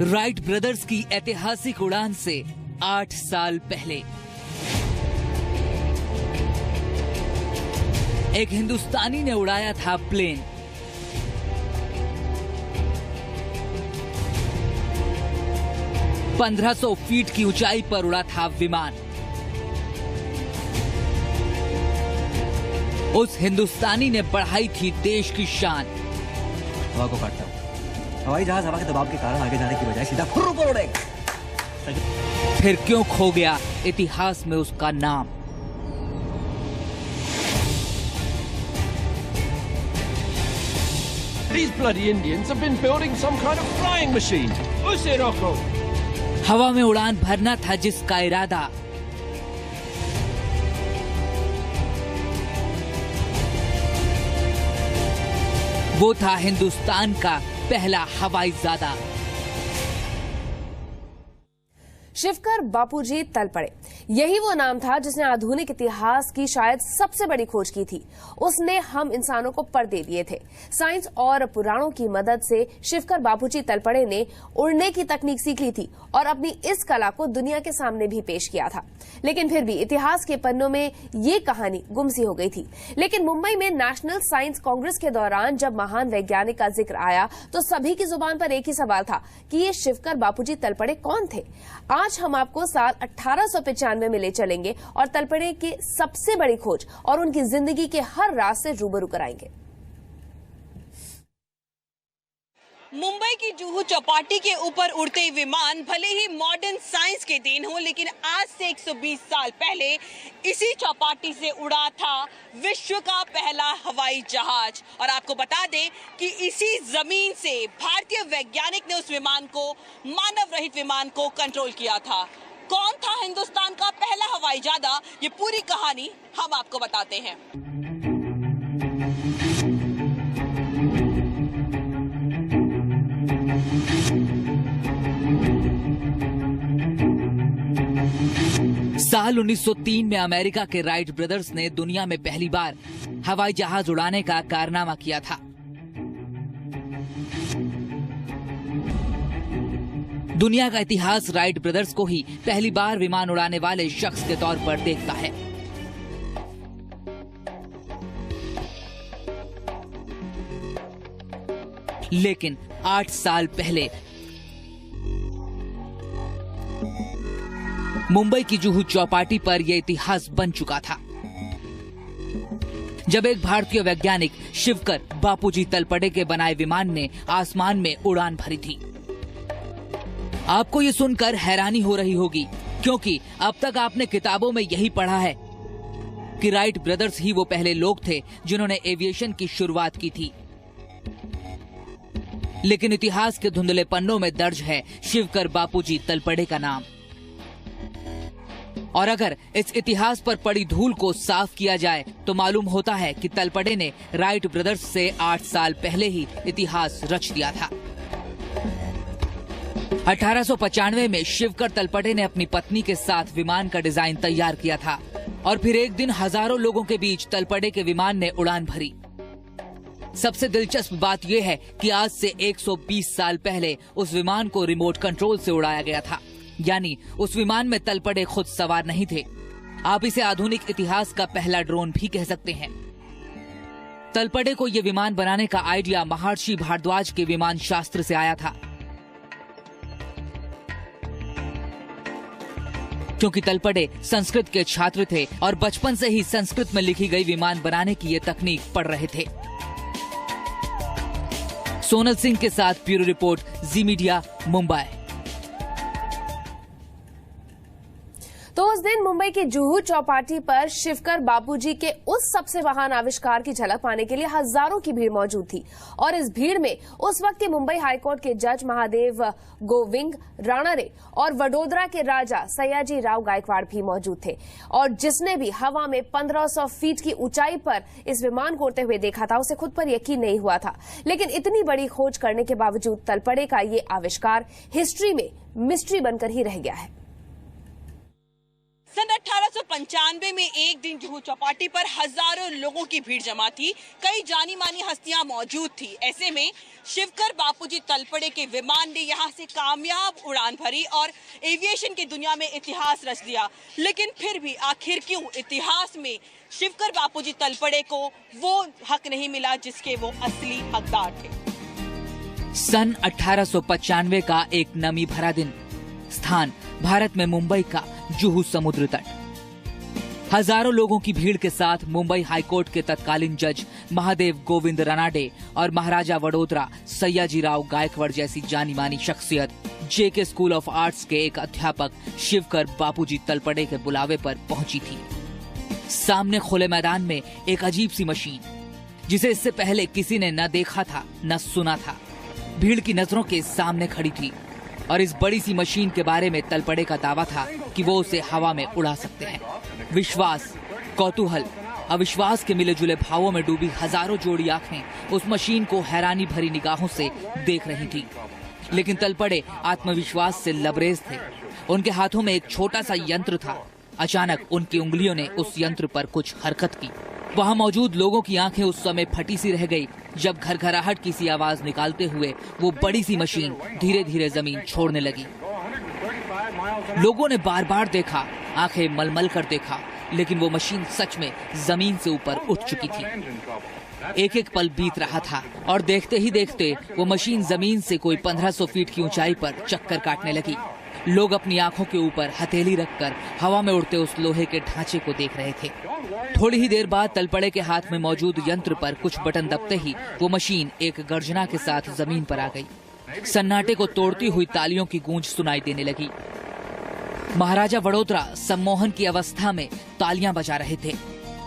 Wright brothers की ऐतिहासिक उड़ान से 8 साल पहले एक हिंदुस्तानी ने उड़ाया था प्लेन। ₹1500 फीट की ऊंचाई पर उड़ा था विमान। उस हिंदुस्तानी ने बढ़ाई थी देश की शान। हवा को काटता हूं। हवाई जहाज हवा के दबाव के कारण आगे जाने की बजाय सीधा फुर्र पर उड़ेगा। फिर क्यों खो गया इतिहास में उसका नाम? These bloody Indians have been building some kind of flying machine. उसे रोको। हवा में उड़ान भरना था जिसका इरादा, वो था हिंदुस्तान का पहला हवाई जहाज। शिवकर बापूजी तलपड़े, यही वो नाम था जिसने आधुनिक इतिहास की शायद सबसे बड़ी खोज की थी। उसने हम इंसानों को पर दे दिए थे। साइंस और पुराणों की मदद से शिवकर बापूजी तलपड़े ने उड़ने की तकनीक सीख ली थी और अपनी इस कला को दुनिया के सामने भी पेश किया था। लेकिन फिर भी इतिहास के पन्नों में ये कहानी गुमसी हो गई थी। लेकिन मुंबई में नेशनल साइंस कांग्रेस के दौरान जब महान वैज्ञानिक का जिक्र आया तो सभी की जुबान पर एक ही सवाल था कि ये शिवकर बापूजी तलपड़े कौन थे। आज हम आपको साल 1895 में ले चलेंगे और तलपड़े की सबसे बड़ी खोज और उनकी जिंदगी के हर राज से रूबरू कराएंगे। मुंबई की जुहू चौपाटी के ऊपर उड़ते विमान भले ही मॉडर्न साइंस के देन हो, लेकिन आज से 120 साल पहले इसी चौपाटी से उड़ा था विश्व का पहला हवाई जहाज। और आपको बता दें कि इसी जमीन से भारतीय वैज्ञानिक ने उस विमान को, मानव रहित विमान को कंट्रोल किया था। कौन था हिंदुस्तान का पहला हवाई जहाज, ये पूरी कहानी हम आपको बताते हैं। साल 1903 में अमेरिका के राइट ब्रदर्स ने दुनिया में पहली बार हवाई जहाज उड़ाने का कारनामा किया था। दुनिया का इतिहास राइट ब्रदर्स को ही पहली बार विमान उड़ाने वाले शख्स के तौर पर देखता है। लेकिन 8 साल पहले मुंबई की जुहू चौपाटी पर यह इतिहास बन चुका था, जब एक भारतीय वैज्ञानिक शिवकर बापूजी तलपड़े के बनाए विमान ने आसमान में उड़ान भरी थी। आपको ये सुनकर हैरानी हो रही होगी, क्योंकि अब तक आपने किताबों में यही पढ़ा है कि राइट ब्रदर्स ही वो पहले लोग थे जिन्होंने एविएशन की शुरुआत की थी। लेकिन इतिहास के धुंधले पन्नों में दर्ज है शिवकर बापूजी तलपड़े का नाम। और अगर इस इतिहास पर पड़ी धूल को साफ किया जाए तो मालूम होता है कि तलपड़े ने राइट ब्रदर्स से 8 साल पहले ही इतिहास रच दिया था। 1895 में शिवकर तलपड़े ने अपनी पत्नी के साथ विमान का डिजाइन तैयार किया था और फिर एक दिन हजारों लोगों के बीच तलपड़े के विमान ने उड़ान भरी। सबसे दिलचस्प बात यह है कि आज से 120 साल पहले उस विमान को रिमोट कंट्रोल से उड़ाया गया था, यानी उस विमान में तलपड़े खुद सवार नहीं थे। आप इसे आधुनिक इतिहास का पहला ड्रोन भी कह सकते हैं। तलपड़े को यह विमान बनाने का आइडिया महर्षि भारद्वाज के विमान शास्त्र से आया था, क्योंकि तलपड़े संस्कृत के छात्र थे और बचपन से ही संस्कृत में लिखी गई विमान बनाने की ये तकनीक पढ़ रहे थे। सोनल सिंह के साथ ब्यूरो रिपोर्ट, जी मीडिया, मुंबई। तो उस दिन मुंबई की जुहू चौपाटी पर शिवकर बापूजी के उस सबसे महान आविष्कार की झलक पाने के लिए हजारों की भीड़ मौजूद थी। और इस भीड़ में उस वक्त के मुंबई हाईकोर्ट के जज महादेव गोविंद राणारे और वडोदरा के राजा सयाजी राव गायकवाड़ भी मौजूद थे। और जिसने भी हवा में 1500 फीट की ऊंचाई पर इस विमान को उड़ते हुए देखा था, उसे खुद पर यकीन नहीं हुआ था। लेकिन इतनी बड़ी खोज करने के बावजूद तलपड़े का ये आविष्कार हिस्ट्री में मिस्ट्री बनकर ही रह गया है। सन 1895 में एक दिन जुहू चौपाटी पर हजारों लोगों की भीड़ जमा थी। कई जानी मानी हस्तियां मौजूद थी। ऐसे में शिवकर बापूजी तलपड़े के विमान ने यहां से कामयाब उड़ान भरी और एविएशन की दुनिया में इतिहास रच दिया। लेकिन फिर भी आखिर क्यों इतिहास में शिवकर बापूजी तलपड़े को वो हक नहीं मिला जिसके वो असली हकदार थे। सन 1895 का एक नमी भरा दिन, स्थान भारत में मुंबई का जुहू समुद्र तट। हजारों लोगों की भीड़ के साथ मुंबई हाईकोर्ट के तत्कालीन जज महादेव गोविंद रनाडे और महाराजा वडोदरा सयाजीराव गायकवाड़ जैसी जानी मानी शख्सियत जेके स्कूल ऑफ आर्ट्स के एक अध्यापक शिवकर बापूजी तलपड़े के बुलावे पर पहुंची थी। सामने खुले मैदान में एक अजीब सी मशीन, जिसे इससे पहले किसी ने न देखा था न सुना था, भीड़ की नजरों के सामने खड़ी थी। और इस बड़ी सी मशीन के बारे में तलपड़े का दावा था कि वो उसे हवा में उड़ा सकते हैं। विश्वास, कौतूहल, अविश्वास के मिले जुले भावों में डूबी हजारों जोड़ी आंखें उस मशीन को हैरानी भरी निगाहों से देख रही थी। लेकिन तलपड़े आत्मविश्वास से लबरेज थे। उनके हाथों में एक छोटा सा यंत्र था। अचानक उनकी उंगलियों ने उस यंत्र पर कुछ हरकत की। वहां मौजूद लोगों की आंखें उस समय फटी सी रह गई जब घरघराहट की सी आवाज निकालते हुए वो बड़ी सी मशीन धीरे धीरे जमीन छोड़ने लगी। लोगों ने बार बार देखा, आंखें मलमल कर देखा, लेकिन वो मशीन सच में जमीन से ऊपर उठ चुकी थी। एक एक पल बीत रहा था और देखते ही देखते वो मशीन जमीन से कोई 1500 फीट की ऊंचाई पर चक्कर काटने लगी। लोग अपनी आंखों के ऊपर हथेली रखकर हवा में उड़ते उस लोहे के ढांचे को देख रहे थे। थोड़ी ही देर बाद तलपड़े के हाथ में मौजूद यंत्र पर कुछ बटन दबते ही वो मशीन एक गर्जना के साथ जमीन पर आ गई। सन्नाटे को तोड़ती हुई तालियों की गूंज सुनाई देने लगी। महाराजा वडोदरा सम्मोहन की अवस्था में तालियां बजा रहे थे।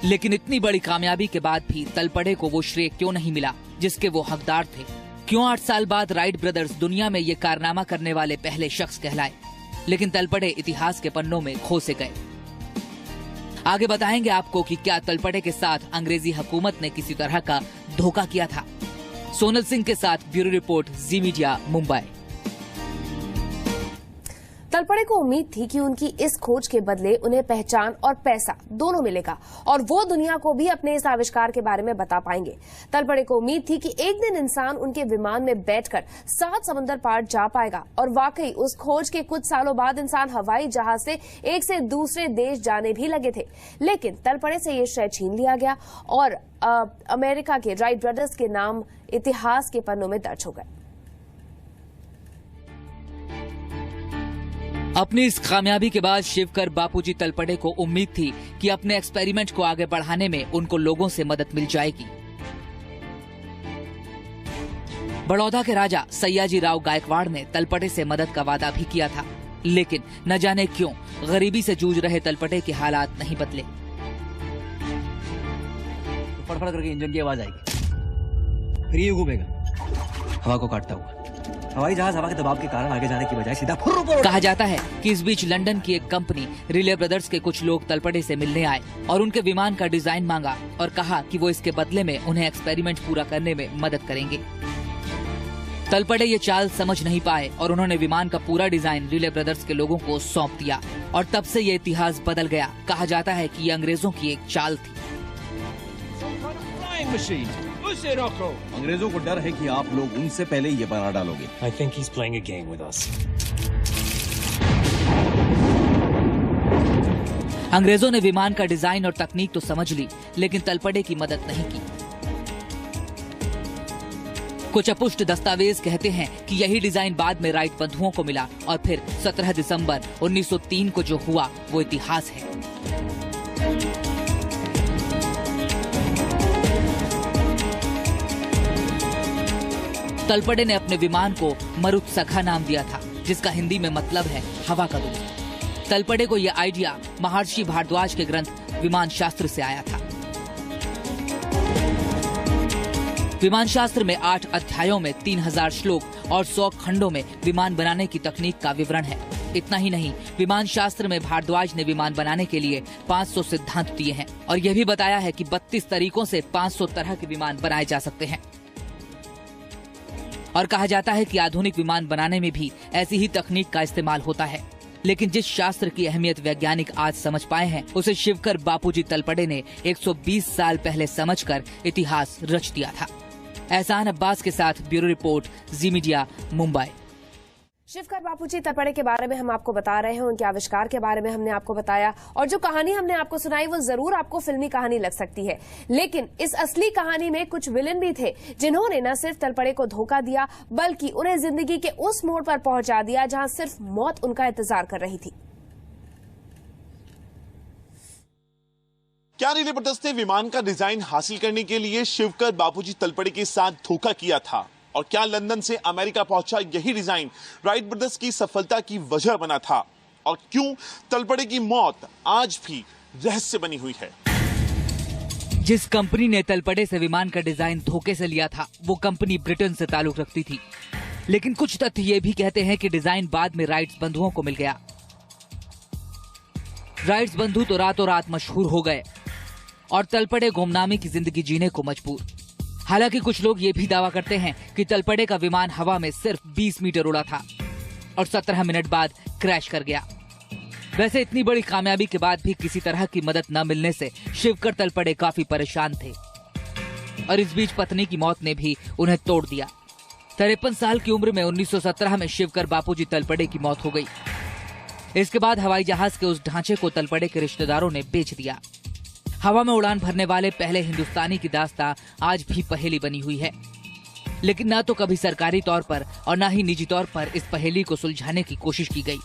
लेकिन इतनी बड़ी कामयाबी के बाद भी तलपड़े को वो श्रेय क्यों नहीं मिला जिसके वो हकदार थे? क्यों 8 साल बाद राइट ब्रदर्स दुनिया में ये कारनामा करने वाले पहले शख्स कहलाए, लेकिन तलपड़े इतिहास के पन्नों में खो से गए? आगे बताएंगे आपको कि क्या तलपड़े के साथ अंग्रेजी हुकूमत ने किसी तरह का धोखा किया था। सोनल सिंह के साथ ब्यूरो रिपोर्ट, जी मीडिया, मुंबई। तलपड़े को उम्मीद थी कि उनकी इस खोज के बदले उन्हें पहचान और पैसा दोनों मिलेगा और वो दुनिया को भी अपने इस आविष्कार के बारे में बता पाएंगे। तलपड़े को उम्मीद थी कि एक दिन इंसान उनके विमान में बैठकर 7 समंदर पार जा पाएगा और वाकई उस खोज के कुछ सालों बाद इंसान हवाई जहाज से एक से दूसरे देश जाने भी लगे थे। लेकिन तलपड़े से ये श्रेय छीन लिया गया और अमेरिका के राइट ब्रदर्स के नाम इतिहास के पन्नों में दर्ज हो गए। अपनी इस कामयाबी के बाद शिवकर बापूजी तलपड़े को उम्मीद थी कि अपने एक्सपेरिमेंट को आगे बढ़ाने में उनको लोगों से मदद मिल जाएगी। बड़ौदा के राजा सयाजीराव गायकवाड़ ने तलपड़े से मदद का वादा भी किया था, लेकिन न जाने क्यों गरीबी से जूझ रहे तलपड़े के हालात नहीं बदले। फड़फड़ करके इंजन की आवाज आएगी, फिर ये घूमेगा हवा को काटता हुआ। हवाई जहाज हवा के दबाव के कारण आगे जाने की बजाय सीधा कहा जाता है कि इस बीच लंदन की एक कंपनी रिले ब्रदर्स के कुछ लोग तलपड़े से मिलने आए और उनके विमान का डिजाइन मांगा और कहा कि वो इसके बदले में उन्हें एक्सपेरिमेंट पूरा करने में मदद करेंगे। तलपड़े ये चाल समझ नहीं पाए और उन्होंने विमान का पूरा डिजाइन रिले ब्रदर्स के लोगों को सौंप दिया और तब से ये इतिहास बदल गया। कहा जाता है कि ये अंग्रेजों की एक चाल थी। अंग्रेजों को डर है कि आप लोग उनसे पहले ये बना डालोगे। I think he's playing a game with us. अंग्रेजों ने विमान का डिजाइन और तकनीक तो समझ ली, लेकिन तलपड़े की मदद नहीं की। कुछ अपुष्ट दस्तावेज कहते हैं कि यही डिजाइन बाद में राइट बंधुओं को मिला और फिर 17 दिसंबर 1903 को जो हुआ वो इतिहास है। तलपड़े ने अपने विमान को मरुत्सखा नाम दिया था, जिसका हिंदी में मतलब है हवा का दूत। तलपड़े को यह आइडिया महर्षि भारद्वाज के ग्रंथ विमान शास्त्र से आया था। विमान शास्त्र में 8 अध्यायों में 3000 श्लोक और 100 खंडों में विमान बनाने की तकनीक का विवरण है। इतना ही नहीं, विमान शास्त्र में भारद्वाज ने विमान बनाने के लिए 500 सिद्धांत दिए हैं और यह भी बताया है कि 32 तरीकों से 500 तरह के विमान बनाए जा सकते हैं। और कहा जाता है कि आधुनिक विमान बनाने में भी ऐसी ही तकनीक का इस्तेमाल होता है। लेकिन जिस शास्त्र की अहमियत वैज्ञानिक आज समझ पाए हैं, उसे शिवकर बापूजी तलपड़े ने 120 साल पहले समझकर इतिहास रच दिया था। एहसान अब्बास के साथ ब्यूरो रिपोर्ट, जी मीडिया, मुंबई। शिवकर बापूजी तलपड़े के बारे में हम आपको बता रहे हैं, उनके आविष्कार के बारे में हमने आपको बताया, और जो कहानी हमने आपको सुनाई वो जरूर आपको फिल्मी कहानी लग सकती है, लेकिन इस असली कहानी में कुछ विलेन भी थे जिन्होंने न सिर्फ तलपड़े को धोखा दिया बल्कि उन्हें जिंदगी के उस मोड़ पर पहुंचा दिया जहां सिर्फ मौत उनका इंतजार कर रही थी। क्या रीले ब्रदर्स ने विमान का डिजाइन हासिल करने के लिए शिवकर बापूजी तलपड़े के साथ धोखा किया था? और क्या लंदन से अमेरिका पहुंचा यही डिजाइन राइट ब्रदर्स की सफलता की वजह बना था? और क्यों तलपड़े की मौत आज भी रहस्य बनी हुई है? जिस कंपनी ने तलपड़े से विमान का डिजाइन धोखे से लिया था, वो कंपनी ब्रिटेन से ताल्लुक रखती थी, लेकिन कुछ तथ्य ये भी कहते हैं कि डिजाइन बाद में राइट्स बंधुओं को मिल गया। राइट्स बंधु तो रातों रात मशहूर हो गए और तलपड़े गुमनामी की जिंदगी जीने को मजबूर। हालांकि कुछ लोग ये भी दावा करते हैं कि तलपड़े का विमान हवा में सिर्फ 20 मीटर उड़ा था और 17 मिनट बाद क्रैश कर गया। वैसे इतनी बड़ी कामयाबी के बाद भी किसी तरह की मदद न मिलने से शिवकर तलपड़े काफी परेशान थे और इस बीच पत्नी की मौत ने भी उन्हें तोड़ दिया। 53 साल की उम्र में 1917 में शिवकर बापूजी तलपड़े की मौत हो गई। इसके बाद हवाई जहाज के उस ढांचे को तलपड़े के रिश्तेदारों ने बेच दिया। हवा में उड़ान भरने वाले पहले हिंदुस्तानी की दास्तां आज भी पहेली बनी हुई है, लेकिन न तो कभी सरकारी तौर पर और न ही निजी तौर पर इस पहेली को सुलझाने की कोशिश की गई।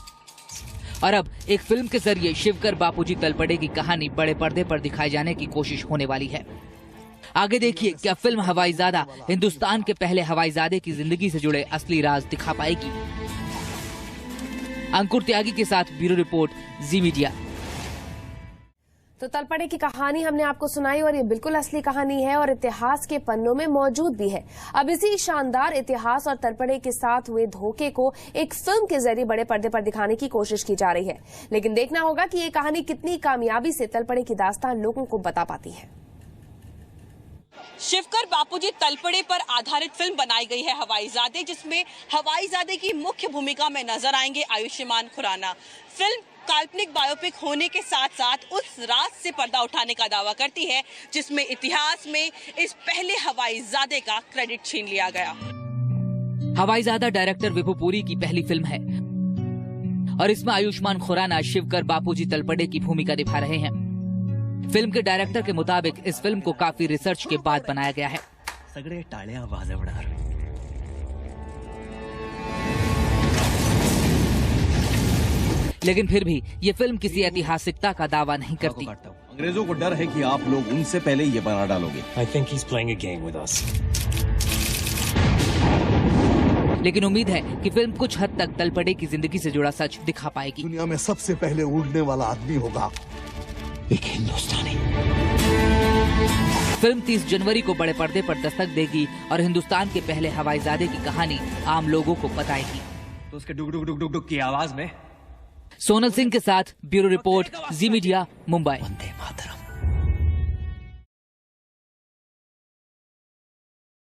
और अब एक फिल्म के जरिए शिवकर बापूजी तलपड़े की कहानी बड़े पर्दे पर दिखाए जाने की कोशिश होने वाली है। आगे देखिए, क्या फिल्म हवाईजादा हिंदुस्तान के पहले हवाईजादे की जिंदगी से जुड़े असली राज दिखा पाएगी। अंकुर त्यागी के साथ ब्यूरो रिपोर्ट, जी मीडिया। तो तलपड़े की कहानी हमने आपको सुनाई और ये बिल्कुल असली कहानी है और इतिहास के पन्नों में मौजूद भी है। अब इसी शानदार इतिहास और तलपड़े के साथ हुए धोखे को एक फिल्म के जरिए बड़े पर्दे पर दिखाने की कोशिश की जा रही है, लेकिन देखना होगा कि ये कहानी कितनी कामयाबी से तलपड़े की दास्तान लोगों को बता पाती है। शिवकर बापूजी तलपड़े पर आधारित फिल्म बनाई गई है हवाईजादे, जिसमें हवाईजादे की मुख्य भूमिका में नजर आएंगे आयुष्मान खुराना। फिल्म काल्पनिक बायोपिक होने के साथ साथ उस राज से पर्दा उठाने का दावा करती है जिसमें इतिहास में इस पहले हवाईजादे का क्रेडिट छीन लिया गया। हवाईजादा डायरेक्टर विभू पुरी की पहली फिल्म है और इसमें आयुष्मान खुराना शिवकर बापूजी तलपड़े की भूमिका निभा रहे हैं। फिल्म के डायरेक्टर के मुताबिक इस फिल्म को काफी रिसर्च के बाद बनाया गया है। सगळे टाळ्या वाजवणार। लेकिन फिर भी ये फिल्म किसी ऐतिहासिकता का दावा नहीं करती। अंग्रेजों को डर है कि आप लोग उनसे पहले ये बना डालोगे। I think he's playing a game with us. लेकिन उम्मीद है कि फिल्म कुछ हद तक तलपड़े की जिंदगी से जुड़ा सच दिखा पाएगी। दुनिया में सबसे पहले उड़ने वाला आदमी होगा एक हिंदुस्तानी। फिल्म 30 जनवरी को बड़े पर्दे पर दस्तक देगी और हिंदुस्तान के पहले हवाईजादे की कहानी आम लोगों को बताएगी। तो उसके डुक डुक डुक डुक डुक की आवाज में सोनल सिंह के साथ ब्यूरो रिपोर्ट, जी मीडिया, मुंबई।